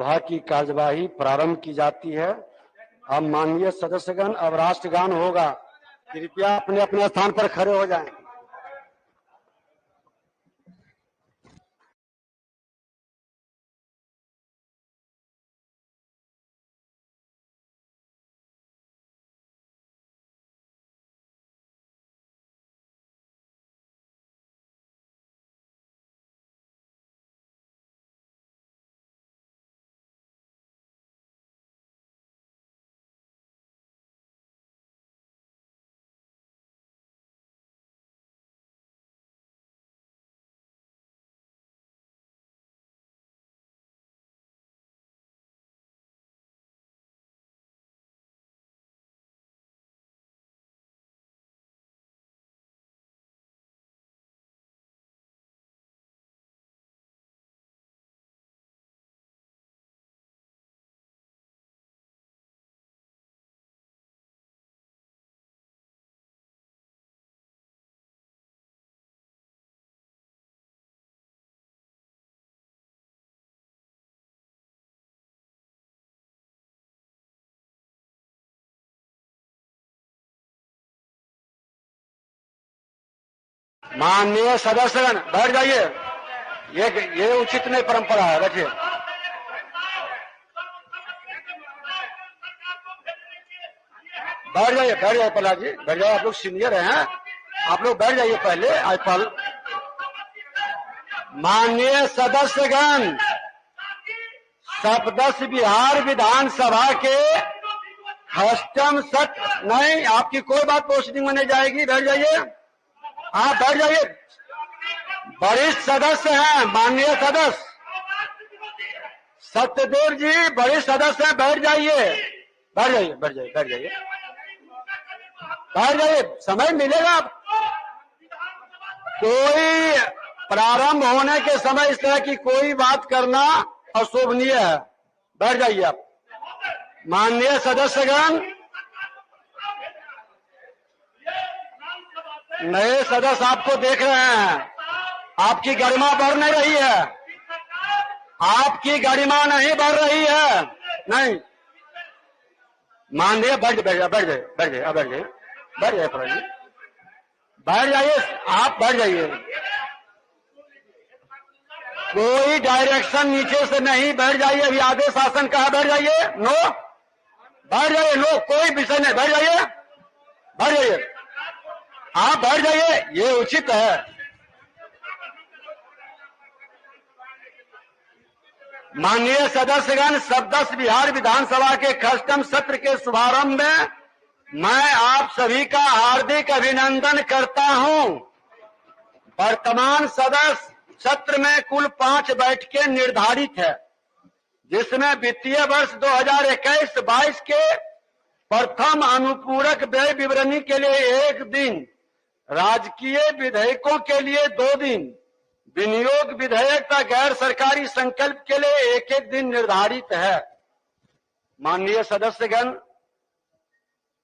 सभा की कार्यवाही प्रारंभ की जाती है। अब माननीय सदस्यगण, अब राष्ट्रगान होगा। कृपया अपने अपने स्थान पर खड़े हो जाएं। माननीय सदस्यगण बैठ जाइए। ये उचित नहीं परंपरा है। बैठिए। बैठ जाइए प्रहलाद जी, बैठ जाइए। आप लोग सीनियर हैं, आप लोग बैठ जाइए पहले। आजकल माननीय सदस्यगण, सप्तदश बिहार विधानसभा के अष्टम सत्र नहीं, आपकी कोई बात पोस्टिंग में नहीं जाएगी। बैठ जाइए, आप बैठ जाइए। वरिष्ठ सदस्य हैं माननीय सदस्य सत्यदेव जी, वरिष्ठ सदस्य हैं। बैठ जाइए, बैठ जाइए, बैठ जाइए, बैठ जाइए, बैठ जाइए। समय मिलेगा। कोई प्रारंभ होने के समय इस तरह की कोई बात करना अशोभनीय है। बैठ जाइए आप। माननीय सदस्यगण, नए सदस्य आपको देख रहे हैं। आपकी गरिमा बढ़ नहीं रही है, आपकी गरिमा नहीं बढ़ रही है। नहीं, माननीय बैठ जाइए, बैठ जाइए, बैठ जाइए, बैठ जाइए, बैठ जाइए प्रभु जी, बैठ जाइए, आप बैठ जाइए। कोई डायरेक्शन नीचे से नहीं। बैठ जाइए, अभी आदेश शासन कहा। बैठ जाइए। नो, बैठ जाइए। नो, कोई विषय नहीं। बैठ जाइए, बैठ जाइए, आप बैठ जाइए, ये उचित है। माननीय सदस्यगण, सप्तदश बिहार विधानसभा के अष्टम सत्र के शुभारंभ में मैं आप सभी का हार्दिक अभिनंदन करता हूं। वर्तमान सदस्य सत्र में कुल 5 बैठकें निर्धारित है, जिसमें वित्तीय वर्ष 2021-22 के प्रथम अनुपूरक व्यय विवरणी के लिए 1 दिन, राजकीय विधेयकों के लिए 2 दिन, विनियोग विधेयक तथा गैर सरकारी संकल्प के लिए 1-1 दिन निर्धारित है। माननीय सदस्यगण,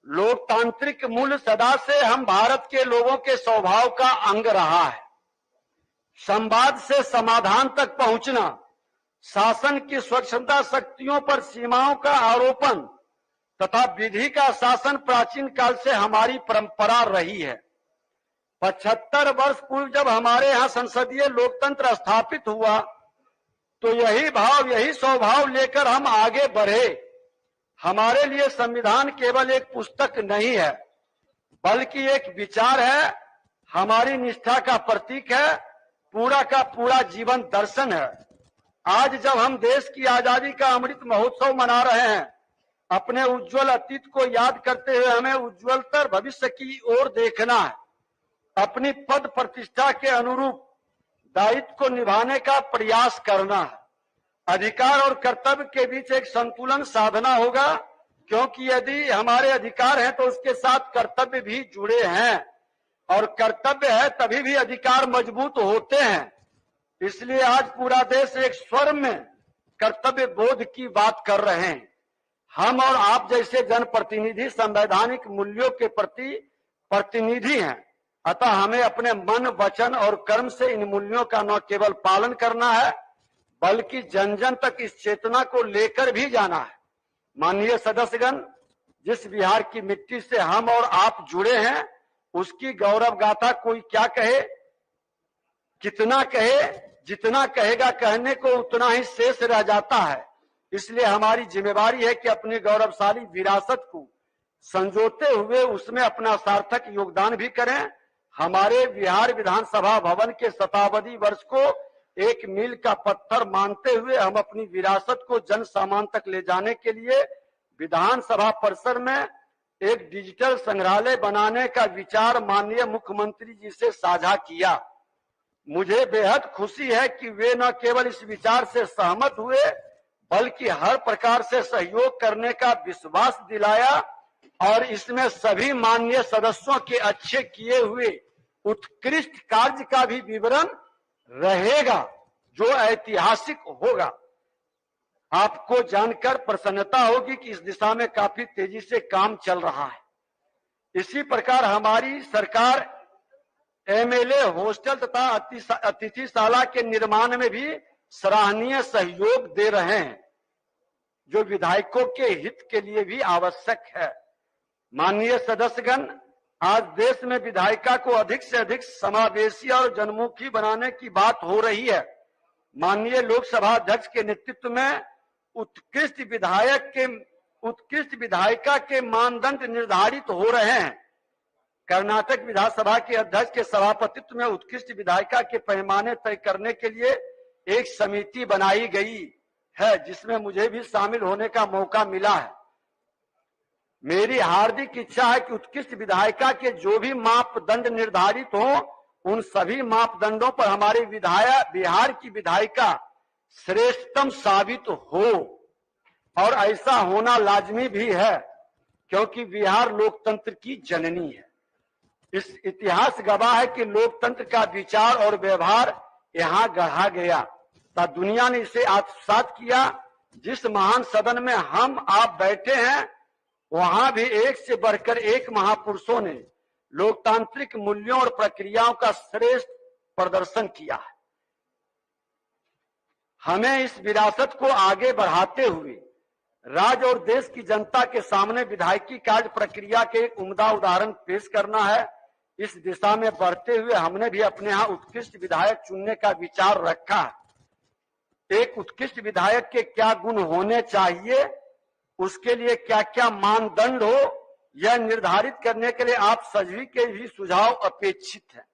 लोकतांत्रिक मूल्य सदा से हम भारत के लोगों के स्वभाव का अंग रहा है। संवाद से समाधान तक पहुंचना, शासन की स्वच्छंदा शक्तियों पर सीमाओं का आरोपण तथा विधि का शासन प्राचीन काल से हमारी परंपरा रही है। 75 वर्ष पूर्व जब हमारे यहाँ संसदीय लोकतंत्र स्थापित हुआ, तो यही भाव, यही स्वभाव लेकर हम आगे बढ़े। हमारे लिए संविधान केवल एक पुस्तक नहीं है, बल्कि एक विचार है, हमारी निष्ठा का प्रतीक है, पूरा का पूरा जीवन दर्शन है। आज जब हम देश की आजादी का अमृत महोत्सव मना रहे हैं, अपने उज्जवल अतीत को याद करते हुए हमें उज्जवलतर भविष्य की ओर देखना है। अपनी पद प्रतिष्ठा के अनुरूप दायित्व को निभाने का प्रयास करना है। अधिकार और कर्तव्य के बीच एक संतुलन साधना होगा, क्योंकि यदि हमारे अधिकार हैं तो उसके साथ कर्तव्य भी जुड़े हैं, और कर्तव्य है तभी भी अधिकार मजबूत होते हैं। इसलिए आज पूरा देश एक स्वर में कर्तव्य बोध की बात कर रहे हैं। हम और आप जैसे जनप्रतिनिधि संवैधानिक मूल्यों के प्रति प्रतिनिधि हैं, अतः हमें अपने मन, वचन और कर्म से इन मूल्यों का न केवल पालन करना है, बल्कि जन जन तक इस चेतना को लेकर भी जाना है। माननीय सदस्यगण, जिस बिहार की मिट्टी से हम और आप जुड़े हैं, उसकी गौरव गाथा कोई क्या कहे, कितना कहे, जितना कहेगा कहने को उतना ही शेष रह जाता है। इसलिए हमारी जिम्मेवारी है कि अपनी गौरवशाली विरासत को संजोते हुए उसमें अपना सार्थक योगदान भी करें। हमारे बिहार विधानसभा भवन के शताब्दी वर्ष को एक मील का पत्थर मानते हुए हम अपनी विरासत को जन सामान्य तक ले जाने के लिए विधानसभा परिसर में एक डिजिटल संग्रहालय बनाने का विचार माननीय मुख्यमंत्री जी से साझा किया। मुझे बेहद खुशी है कि वे न केवल इस विचार से सहमत हुए बल्कि हर प्रकार से सहयोग करने का विश्वास दिलाया और इसमें सभी माननीय सदस्यों के अच्छे किए हुए उत्कृष्ट कार्य का भी विवरण रहेगा जो ऐतिहासिक होगा। आपको जानकर प्रसन्नता होगी कि इस दिशा में काफी तेजी से काम चल रहा है। इसी प्रकार हमारी सरकार एमएलए हॉस्टल तथा अतिथिशाला के निर्माण में भी सराहनीय सहयोग दे रहे हैं, जो विधायकों के हित के लिए भी आवश्यक है। माननीय सदस्यगण, आज देश में विधायिका को अधिक से अधिक समावेशी और जनमुखी बनाने की बात हो रही है। माननीय लोकसभा अध्यक्ष के नेतृत्व में उत्कृष्ट विधायिका के मानदंड निर्धारित हो रहे हैं। कर्नाटक विधानसभा के अध्यक्ष के सभापतित्व में उत्कृष्ट विधायिका के पैमाने तय करने के लिए एक समिति बनाई गई है, जिसमें मुझे भी शामिल होने का मौका मिला है। मेरी हार्दिक इच्छा है कि उत्कृष्ट विधायिका के जो भी मापदंड निर्धारित हो, उन सभी मापदंडों पर हमारे बिहार की विधायिका श्रेष्ठतम साबित हो, और ऐसा होना लाजमी भी है क्योंकि बिहार लोकतंत्र की जननी है। इस इतिहास गवाह है कि लोकतंत्र का विचार और व्यवहार यहाँ गढ़ा गया तथा दुनिया ने इसे आत्मसात किया। जिस महान सदन में हम आप बैठे हैं, वहां भी एक से बढ़कर एक महापुरुषों ने लोकतांत्रिक मूल्यों और प्रक्रियाओं का श्रेष्ठ प्रदर्शन किया है। हमें इस विरासत को आगे बढ़ाते हुए राज्य और देश की जनता के सामने विधायकी कार्य प्रक्रिया के एक उम्दा उदाहरण पेश करना है। इस दिशा में बढ़ते हुए हमने भी अपने यहाँ उत्कृष्ट विधायक चुनने का विचार रखा है। एक उत्कृष्ट विधायक के क्या गुण होने चाहिए, उसके लिए क्या क्या मानदंड हो, यह निर्धारित करने के लिए आप सभी के भी सुझाव अपेक्षित है।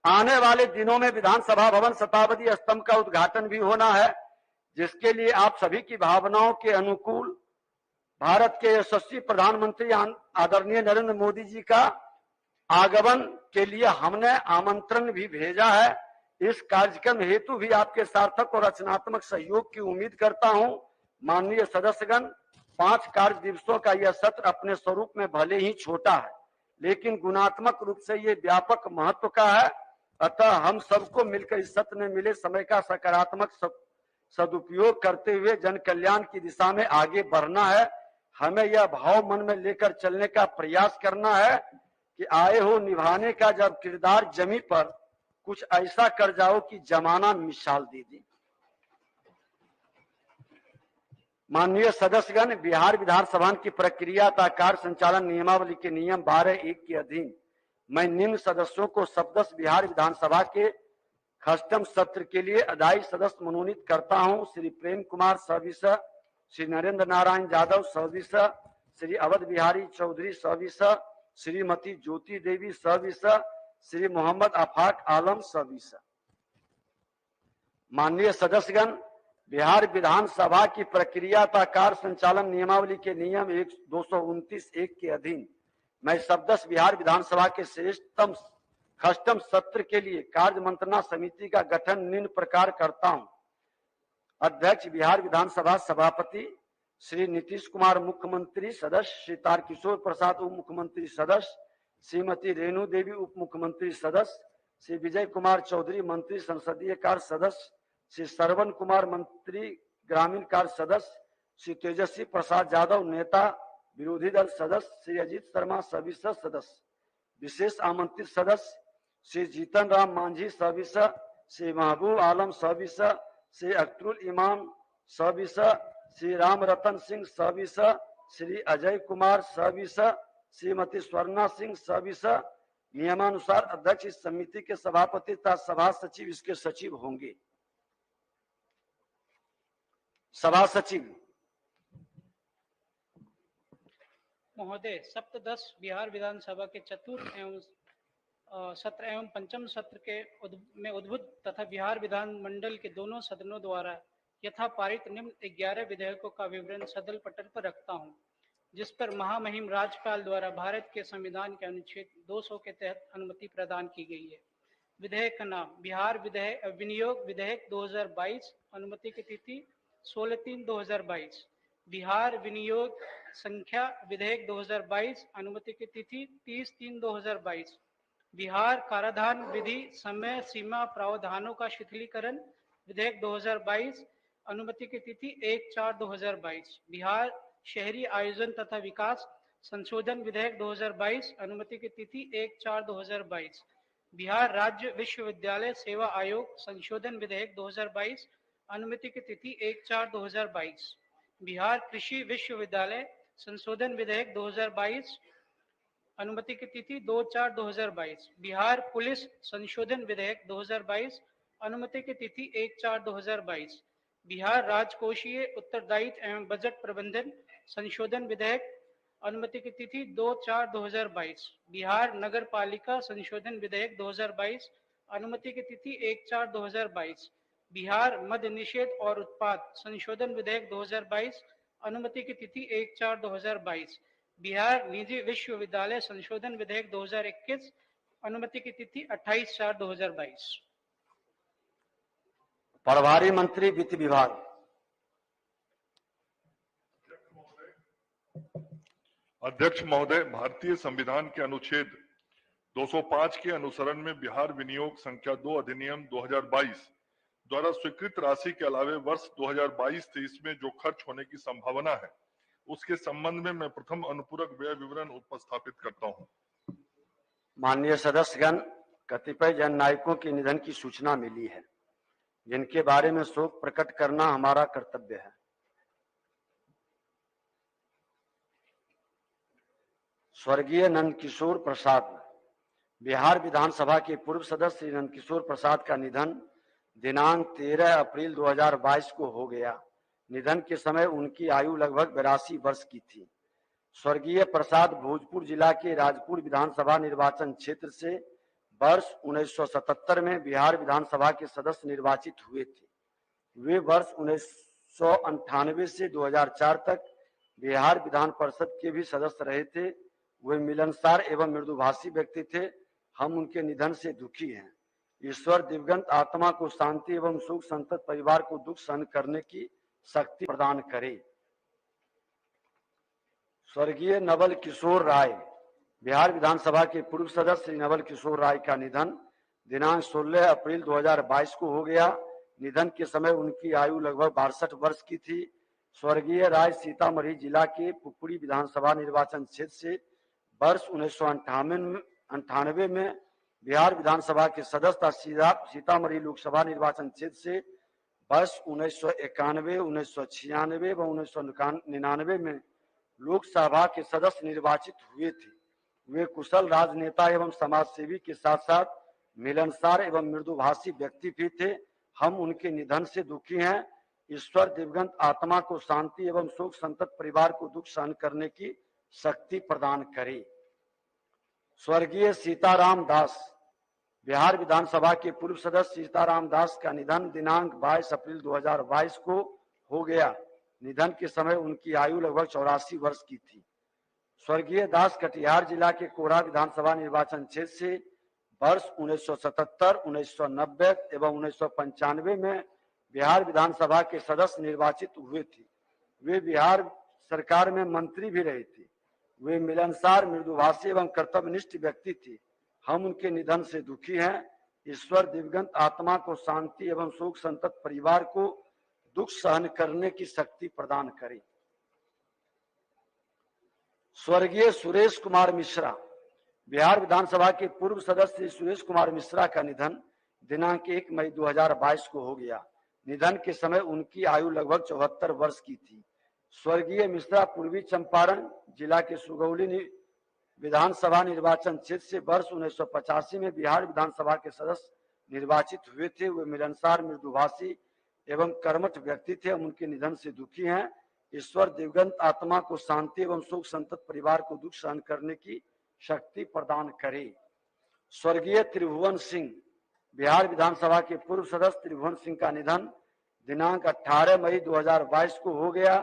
आने वाले दिनों में विधानसभा भवन शताब्दी स्तंभ का उद्घाटन भी होना है, जिसके लिए आप सभी की भावनाओं के अनुकूल भारत के यशस्वी प्रधानमंत्री आदरणीय नरेंद्र मोदी जी का आगमन के लिए हमने आमंत्रण भी भेजा है। इस कार्यक्रम हेतु भी आपके सार्थक और रचनात्मक सहयोग की उम्मीद करता हूं। माननीय सदस्यगण, 5 कार्य दिवसों का यह सत्र अपने स्वरूप में भले ही छोटा है, लेकिन गुणात्मक रूप से ये व्यापक महत्व का है। अतः हम सबको मिलकर इस सत्र में मिले समय का सकारात्मक सदुपयोग करते हुए जन कल्याण की दिशा में आगे बढ़ना है। हमें यह भाव मन में लेकर चलने का प्रयास करना है कि आए हो निभाने का जब किरदार जमी पर कुछ ऐसा कर जाओ कि जमाना मिसाल दे दे। माननीय सदस्यगण, बिहार विधानसभा की प्रक्रिया तथा कार्य संचालन नियमावली के नियम 12(1) के अधीन मैं निम्न सदस्यों को सदस्य बिहार विधानसभा के खष्टम सत्र के लिए अदाई सदस्य मनोनीत करता हूं। श्री प्रेम कुमार सविसा, श्री नरेंद्र नारायण यादव सविसा, श्री अवध बिहारी चौधरी सविसा, श्रीमती ज्योति देवी सविसा, श्री मोहम्मद आफाक आलम सविसा। माननीय सदस्यगण, बिहार विधानसभा की प्रक्रिया तथा कार्य संचालन नियमावली के नियम 229(1) के अधीन मैं सदस्य बिहार विधानसभा के श्रेष्ठतम खष्टम सत्र के लिए कार्य मंत्रणा समिति का गठन निम्न प्रकार करता हूं। अध्यक्ष बिहार विधानसभा सभापति श्री नीतीश कुमार मुख्यमंत्री सदस्य, श्री तारकिशोर प्रसाद उप मुख्यमंत्री सदस्य, श्रीमती रेणु देवी उप मुख्यमंत्री सदस्य, श्री विजय कुमार चौधरी मंत्री संसदीय कार्य सदस्य, श्री श्रवण कुमार मंत्री ग्रामीण कार्य सदस्य, श्री तेजस्वी प्रसाद यादव नेता विरोधी दल सदस्य, श्री अजीत शर्मा सविसा सदस्य, विशेष आमंत्रित सदस्य श्री जीतन राम मांझी सविसा, श्री महबूब आलम सविसा, श्री अख्तरुल इमाम सविसा, श्री राम रतन सिंह सविसा, श्री अजय कुमार सविसा, श्रीमती स्वर्णा सिंह सविसा। नियमानुसार अध्यक्ष इस समिति के सभापति तथा सभा सचिव इसके सचिव होंगे। सभा सचिव महोदय, सप्तदश बिहार विधानसभा के चतुर्थ एवं सत्र एवं पंचम सत्र में उद्भुत तथा बिहार विधानमंडल के दोनों सदनों द्वारा यथा पारित निम्न 11 विधेयकों का विवरण सदल पटल पर रखता हूं, जिस पर महामहिम राज्यपाल द्वारा भारत के संविधान के अनुच्छेद 200 के तहत अनुमति प्रदान की गई है। विधेयक का नाम बिहार विनियोग विधेयक 2022, अनुमति की तिथि 16/3/2022। बिहार विनियोग संख्या विधेयक 2022, अनुमति की तिथि 30/3/2022। बिहार कराधान विधि समय सीमा प्रावधानों का शिथिलीकरण विधेयक 2022, अनुमति की तिथि 1/4/2022। बिहार शहरी आयोजन तथा विकास संशोधन विधेयक 2022, अनुमति की तिथि 1/4/2022। बिहार राज्य विश्वविद्यालय सेवा आयोग संशोधन विधेयक 2022, अनुमति की तिथि 1/4/2022। बिहार कृषि विश्वविद्यालय संशोधन विधेयक 2022, अनुमति की तिथि 2/4/2022। बिहार पुलिस संशोधन विधेयक 2022, अनुमति की तिथि 1/4/2022। बिहार राजकोषीय उत्तरदायित्व एवं बजट प्रबंधन संशोधन विधेयक, अनुमति की तिथि 2/4/2022। बिहार नगर पालिका संशोधन विधेयक 2022, अनुमति की तिथि 1/4/2022। बिहार मद्य निषेध और उत्पाद संशोधन विधेयक 2022, अनुमति की तिथि 1/4/2022। बिहार निजी विश्वविद्यालय संशोधन विधेयक 2021, अनुमति की तिथि 28/4/2022। प्रभारी मंत्री वित्त विभाग। अध्यक्ष महोदय, भारतीय संविधान के अनुच्छेद 205 के अनुसरण में बिहार विनियोग संख्या 2 अधिनियम 2022 द्वारा स्वीकृत राशि के अलावे वर्ष 2022-23 में जो खर्च होने की संभावना है, उसके संबंध में मैं प्रथम अनुपूरक व्यय विवरण उपस्थापित करता हूं। माननीय सदस्यगण, कतिपय जननायकों के निधन की सूचना मिली है, जिनके बारे में शोक प्रकट करना हमारा कर्तव्य है। स्वर्गीय नंदकिशोर प्रसाद। बिहार विधानसभा के पूर्व सदस्य श्री नंदकिशोर प्रसाद का निधन दिनांक 13 अप्रैल 2022 को हो गया। निधन के समय उनकी आयु लगभग 82 वर्ष की थी। स्वर्गीय प्रसाद भोजपुर जिला के राजपुर विधानसभा निर्वाचन क्षेत्र से वर्ष 1977 में बिहार विधानसभा के सदस्य निर्वाचित हुए थे। वे वर्ष 1998 से 2004 तक बिहार विधान परिषद के भी सदस्य रहे थे। वे मिलनसार एवं मृदुभाषी व्यक्ति थे। हम उनके निधन से दुखी हैं। ईश्वर दिवंगत आत्मा को शांति एवं सुख संतत परिवार को दुख सहन करने की शक्ति प्रदान करे। स्वर्गीय नवल किशोर राय। बिहार विधानसभा के पूर्व सदस्य श्री नवल किशोर राय का निधन दिनांक 16 अप्रैल 2022 को हो गया। निधन के समय उनकी आयु लगभग 62 वर्ष की थी। स्वर्गीय राय सीतामढ़ी जिला के पुपड़ी विधानसभा निर्वाचन क्षेत्र से वर्ष 1998 में बिहार विधानसभा के सदस्य सीतामढ़ी लोकसभा निर्वाचन क्षेत्र से वर्ष 1991, 1996 व 1999 में लोकसभा के सदस्य निर्वाचित हुए थे। वे कुशल राजनेता एवं समाजसेवी के साथ साथ मिलनसार एवं मृदुभाषी व्यक्ति भी थे। हम उनके निधन से दुखी हैं। ईश्वर दिवंगत आत्मा को शांति एवं शोक संतत परिवार को दुख सहन करने की शक्ति प्रदान करे। स्वर्गीय सीताराम दास। बिहार विधानसभा के पूर्व सदस्य सीताराम दास का निधन दिनांक 22 अप्रैल 2022 को हो गया। निधन के समय उनकी आयु लगभग 84 वर्ष की थी। स्वर्गीय दास कटिहार जिला के कोढ़ा विधानसभा निर्वाचन क्षेत्र से वर्ष 1977, 1990 एवं 1995 में बिहार विधानसभा के सदस्य निर्वाचित हुए थे। वे बिहार सरकार में मंत्री भी रहे थे। वे मिलनसार, मृदुभाषी एवं कर्तव्यनिष्ठ व्यक्ति थे। हम उनके निधन से दुखी हैं। ईश्वर दिवंगत आत्मा को शांति एवं शोक संतत परिवार को दुख सहन करने की शक्ति प्रदान करे। स्वर्गीय सुरेश कुमार मिश्रा। बिहार विधानसभा के पूर्व सदस्य सुरेश कुमार मिश्रा का निधन दिनांक 1 मई 2022 को हो गया। निधन के समय उनकी आयु लगभग 74 वर्ष की थी। स्वर्गीय मिश्रा पूर्वी चंपारण जिला के सुगौली विधानसभा निर्वाचन क्षेत्र से वर्ष 1985 में बिहार विधानसभा के सदस्य निर्वाचित हुए थे। वे मिलनसार, मृदुभाषी एवं कर्मठ व्यक्ति थे। हम उनके निधन से दुखी हैं। ईश्वर दिवंगत आत्मा को शांति एवं शोक संतप्त परिवार को दुख सहन करने की शक्ति प्रदान करे। स्वर्गीय त्रिभुवन सिंह, बिहार विधानसभा के पूर्व सदस्य त्रिभुवन सिंह का निधन दिनांक 18 मई 2022 को हो गया।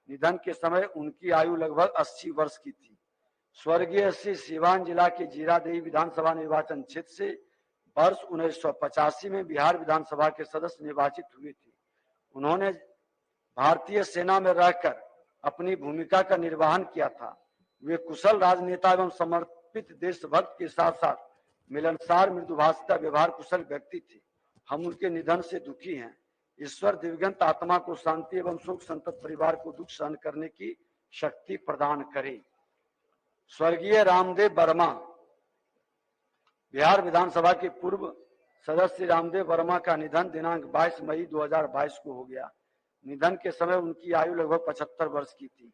निधन के समय उनकी आयु लगभग 80 वर्ष की थी। स्वर्गीय श्री सीवान जिला के जीरादेई विधानसभा निर्वाचन क्षेत्र से वर्ष 1985 में बिहार विधानसभा के सदस्य निर्वाचित हुए थे। उन्होंने भारतीय सेना में रहकर अपनी भूमिका का निर्वहन किया था। वे कुशल राजनेता एवं समर्पित देशभक्त के साथ साथ मिलनसार, मृदुभाषी, व्यवहार कुशल व्यक्ति थे। हम उनके निधन से दुखी हैं। ईश्वर दिवंगत आत्मा को शांति एवं शोक संतप्त परिवार को दुख सहन करने की शक्ति प्रदान करे। स्वर्गीय रामदेव वर्मा, बिहार विधानसभा के पूर्व सदस्य रामदेव वर्मा का निधन दिनांक 22 मई 2022 को हो गया। निधन के समय उनकी आयु लगभग 75 वर्ष की थी।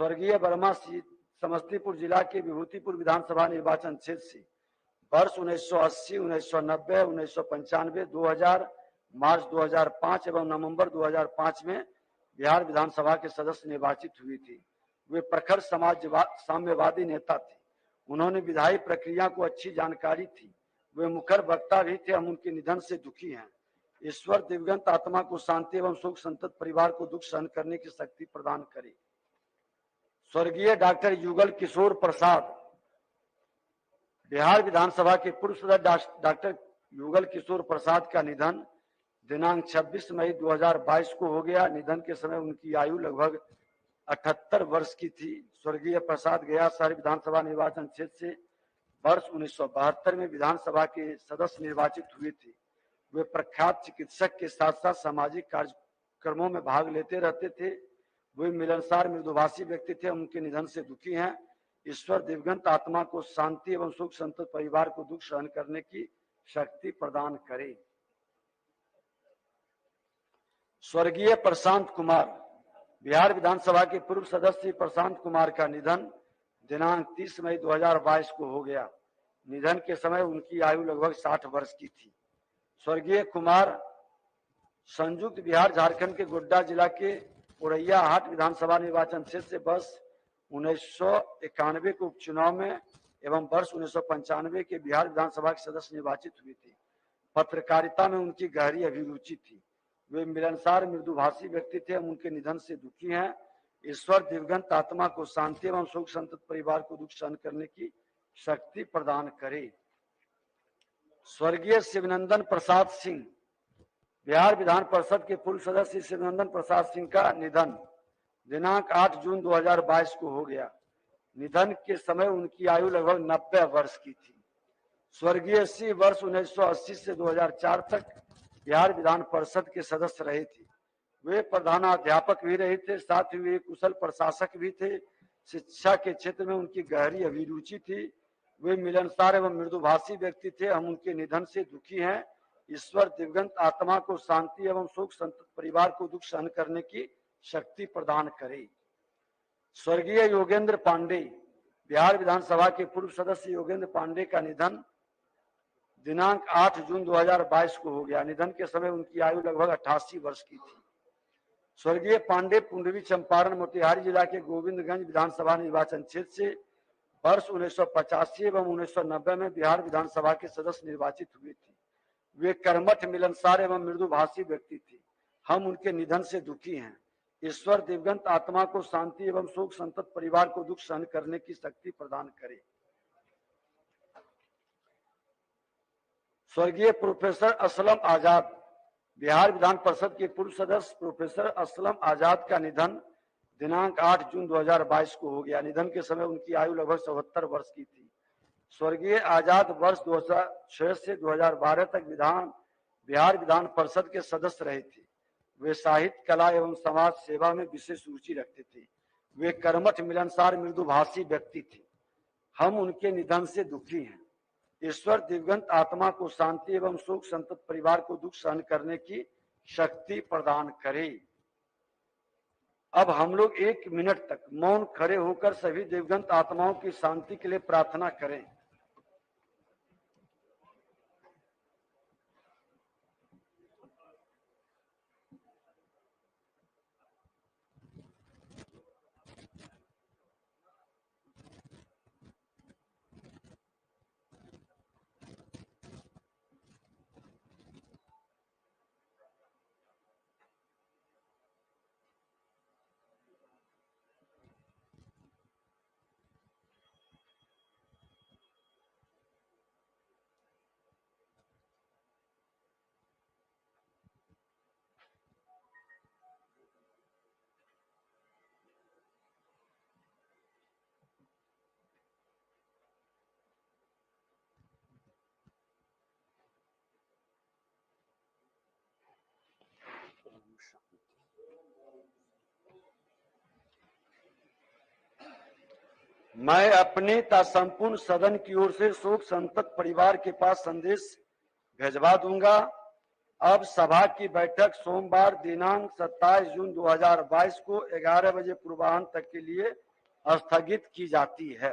स्वर्गीय वर्मा समस्तीपुर जिला के विभूतिपुर विधानसभा निर्वाचन क्षेत्र से वर्ष 1980, 1990, 1995, 2000, मार्च 2005 एवं नवंबर 2005 में बिहार विधानसभा के सदस्य निर्वाचित हुए थे। वे प्रखर साम्यवादी नेता थे। उन्होंने विधायी प्रक्रिया को अच्छी जानकारी थी। वे मुखर वक्ता भी थे। हम उनके निधन से दुखी हैं। ईश्वर दिवंगत आत्मा को शांति एवं शोक संतप्त परिवार को दुख सहन करने की शक्ति प्रदान करे। स्वर्गीय डॉक्टर युगल किशोर प्रसाद, बिहार विधानसभा के पूर्व सदस्य डॉक्टर युगल किशोर प्रसाद का निधन दिनांक 26 मई 2022 को हो गया। निधन के समय उनकी आयु लगभग 78 वर्ष की थी। स्वर्गीय प्रसाद गया शहर विधानसभा निर्वाचन क्षेत्र से वर्ष 1972 में विधानसभा के सदस्य निर्वाचित हुए थे। वे प्रख्यात चिकित्सक के साथ साथ सामाजिक कार्यक्रमों में भाग लेते रहते थे। वे मिलनसार, मृदुभाषी व्यक्ति थे। हम उनके निधन से दुखी हैं। ईश्वर दिवंगत आत्मा को शांति एवं सुख संतप्त परिवार को दुख सहन करने की शक्ति प्रदान करे। स्वर्गीय प्रशांत कुमार, बिहार विधानसभा के पूर्व सदस्य प्रशांत कुमार का निधन दिनांक 30 मई 2022 को हो गया। निधन के समय उनकी आयु लगभग 60 वर्ष की थी। स्वर्गीय कुमार संयुक्त बिहार झारखंड के गोड्डा जिला के उड़ैया हाट विधानसभा निर्वाचन क्षेत्र से वर्ष 1991 के उपचुनाव में एवं वर्ष 1995 के बिहार विधानसभा के सदस्य निर्वाचित हुए थे। पत्रकारिता में उनकी गहरी अभिरुचि थी। वे मिलनसार, मृदुभाषी व्यक्ति थे। हम उनके निधन से दुखी हैं। ईश्वर दिवंगत आत्मा को शांति एवं शोक संतप्त परिवार को दुख सहन करने की शक्ति प्रदान करे। स्वर्गीय शिवनंदन प्रसाद सिंह, बिहार विधान परिषद के पूर्व सदस्य शिवनंदन प्रसाद सिंह का निधन दिनांक 8 जून 2022 को हो गया। निधन के समय उनकी आयु लगभग 90 वर्ष की थी। स्वर्गीय सिंह वर्ष 1980 से 2004 तक बिहार विधान परिषद के सदस्य रहे थे। वे प्रधानाध्यापक भी रहे थे, साथ ही वे कुशल प्रशासक भी थे। शिक्षा के क्षेत्र में उनकी गहरी अभिरुचि थी। वे मिलनसार एवं मृदुभाषी व्यक्ति थे। हम उनके निधन से दुखी हैं। ईश्वर दिवंगत आत्मा को शांति एवं शोक संतप्त परिवार को दुख सहन करने की शक्ति प्रदान करे। स्वर्गीय योगेंद्र पांडे, बिहार विधानसभा के पूर्व सदस्य योगेंद्र पांडे का निधन दिनांक 8 जून 2022 को हो गया। निधन के समय उनकी आयु लगभग 88 वर्ष की थी। स्वर्गीय पांडे पूर्वी चंपारण मोतिहारी जिला के गोविंदगंज विधानसभा निर्वाचन क्षेत्र से वर्ष 1985 एवं 1990 में बिहार विधानसभा के सदस्य निर्वाचित हुए थे। वे कर्मठ, मिलनसार एवं मृदुभाषी व्यक्ति थे। हम उनके निधन से दुखी हैं। ईश्वर दिवंगत आत्मा को शांति एवं शोक संतप्त परिवार को दुख सहन करने की शक्ति प्रदान करे। स्वर्गीय प्रोफेसर असलम आजाद, बिहार विधान परिषद के पूर्व सदस्य प्रोफेसर असलम आजाद का निधन दिनांक 8 जून 2022 को हो गया। निधन के समय उनकी आयु लगभग 77 वर्ष की थी। स्वर्गीय आजाद वर्ष 2006 से 2012 तक बिहार विधान परिषद के सदस्य रहे थे। वे साहित्य, कला एवं समाज सेवा में विशेष रुचि रखते थे। वे कर्मठ, मिलनसार, मृदुभाषी व्यक्ति थे। हम उनके निधन से दुखी हैं। ईश्वर दिवंगत आत्मा को शांति एवं शोक संतप्त परिवार को दुख सहन करने की शक्ति प्रदान करे। अब हम लोग 1 मिनट तक मौन खड़े होकर सभी दिवंगत आत्माओं की शांति के लिए प्रार्थना करें। मैं अपने तथा संपूर्ण सदन की ओर से शोक संतप्त परिवार के पास संदेश भेजवा दूंगा। अब सभा की बैठक सोमवार दिनांक 27 जून 2022 को 11 बजे पूर्वाह्न तक के लिए स्थगित की जाती है।